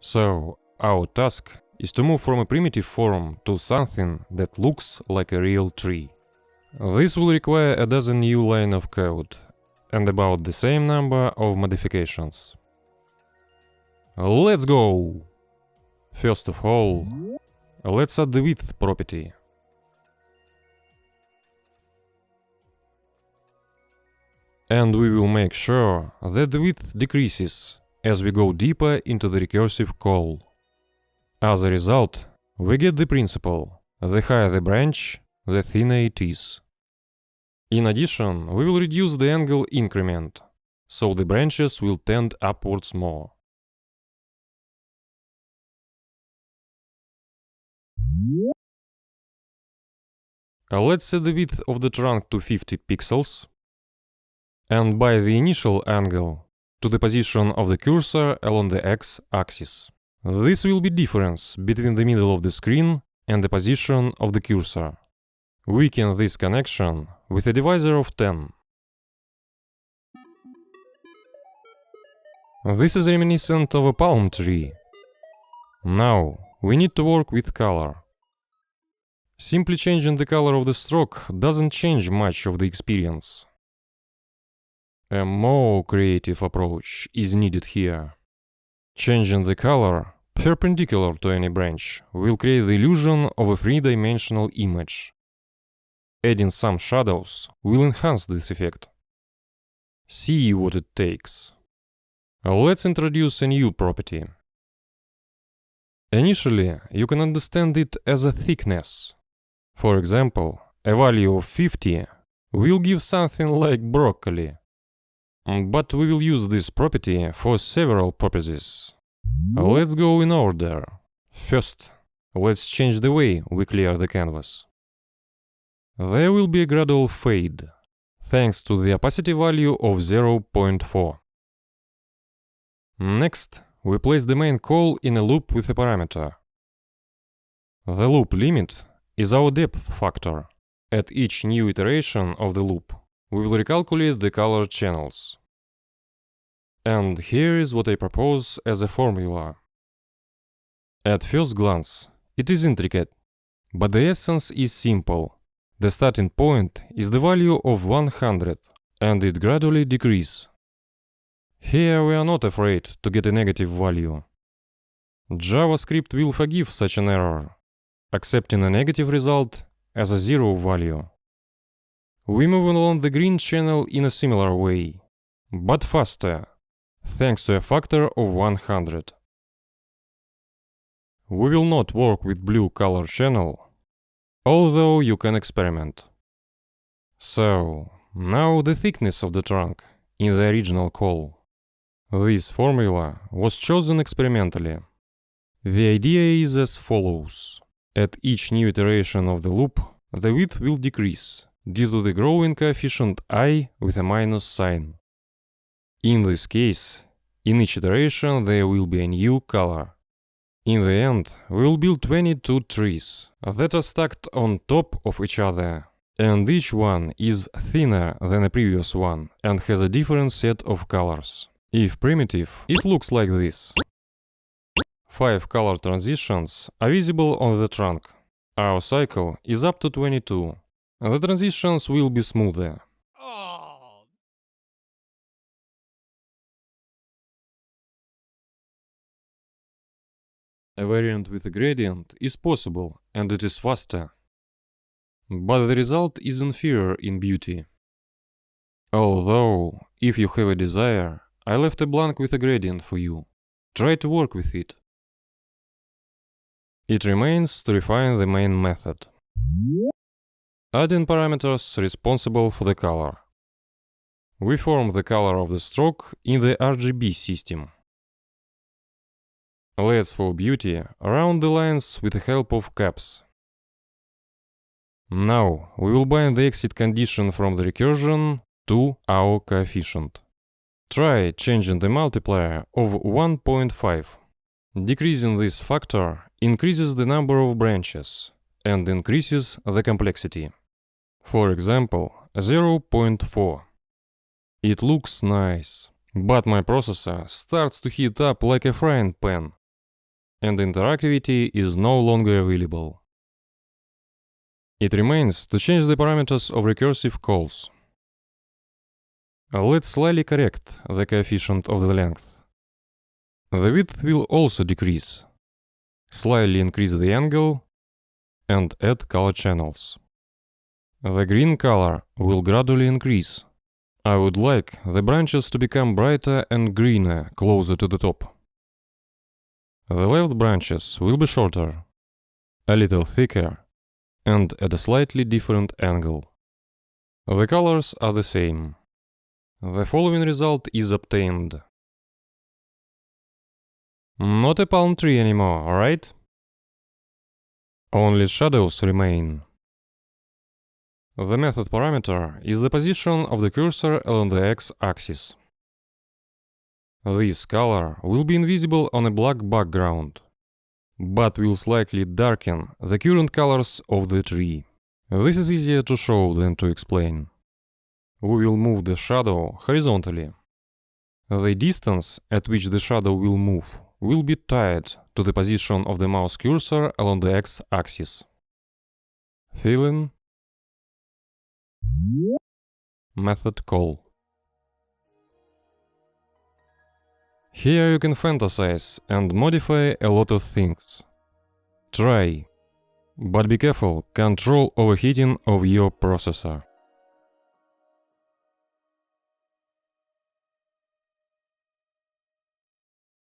So, our task is to move from a primitive form to something that looks like a real tree. This will require a dozen new lines of code and about the same number of modifications. Let's go! First of all, let's add the width property. And we will make sure that the width decreases as we go deeper into the recursive call. As a result, we get the principle: the higher the branch, the thinner it is. In addition, we will reduce the angle increment, so the branches will tend upwards more. Let's set the width of the trunk to 50 pixels, and by the initial angle, to the position of the cursor along the x-axis. This will be difference between the middle of the screen and the position of the cursor. Weaken this connection with a divisor of 10. This is reminiscent of a palm tree. Now, we need to work with color. Simply changing the color of the stroke doesn't change much of the experience. A more creative approach is needed here. Changing the color perpendicular to any branch will create the illusion of a three-dimensional image. Adding some shadows will enhance this effect. See what it takes. Let's introduce a new property. Initially, you can understand it as a thickness. For example, a value of 50 will give something like broccoli. But we will use this property for several purposes. Let's go in order. First, let's change the way we clear the canvas. There will be a gradual fade, thanks to the opacity value of 0.4. Next, we place the main call in a loop with a parameter. The loop limit is our depth factor. At each new iteration of the loop, we will recalculate the color channels. And here is what I propose as a formula. At first glance, it is intricate, but the essence is simple. The starting point is the value of 100, and it gradually decreases. Here we are not afraid to get a negative value. JavaScript will forgive such an error, accepting a negative result as a zero value. We move along the green channel in a similar way, but faster, thanks to a factor of 100. We will not work with blue color channel, although you can experiment. So, now the thickness of the trunk in the original call. This formula was chosen experimentally. The idea is as follows. At each new iteration of the loop, the width will decrease due to the growing coefficient I with a minus sign. In this case, in each iteration there will be a new color. In the end, we will build 22 trees that are stacked on top of each other, and each one is thinner than the previous one and has a different set of colors. If primitive, it looks like this. 5 color transitions are visible on the trunk. Our cycle is up to 22. The transitions will be smoother. A variant with a gradient is possible, and it is faster. But the result is inferior in beauty. Although, if you have a desire, I left a blank with a gradient for you. Try to work with it. It remains to refine the main method. Adding parameters responsible for the color. We form the color of the stroke in the RGB system. Let's, for beauty, round the lines with the help of caps. Now, we will bind the exit condition from the recursion to our coefficient. Try changing the multiplier of 1.5. Decreasing this factor increases the number of branches and increases the complexity. For example, 0.4. It looks nice, but my processor starts to heat up like a frying pan. and interactivity is no longer available. It remains to change the parameters of recursive calls. Let's slightly correct the coefficient of the length. The width will also decrease. Slightly increase the angle and add color channels. The green color will gradually increase. I would like the branches to become brighter and greener closer to the top. The left branches will be shorter, a little thicker, and at a slightly different angle. The colors are the same. The following result is obtained. Not a palm tree anymore, alright? Only shadows remain. The method parameter is the position of the cursor along the x-axis. This color will be invisible on a black background, but will slightly darken the current colors of the tree. This is easier to show than to explain. We will move the shadow horizontally. The distance at which the shadow will move will be tied to the position of the mouse cursor along the x-axis. Fill in. Method call. Here you can fantasize and modify a lot of things. Try, but be careful, control overheating of your processor.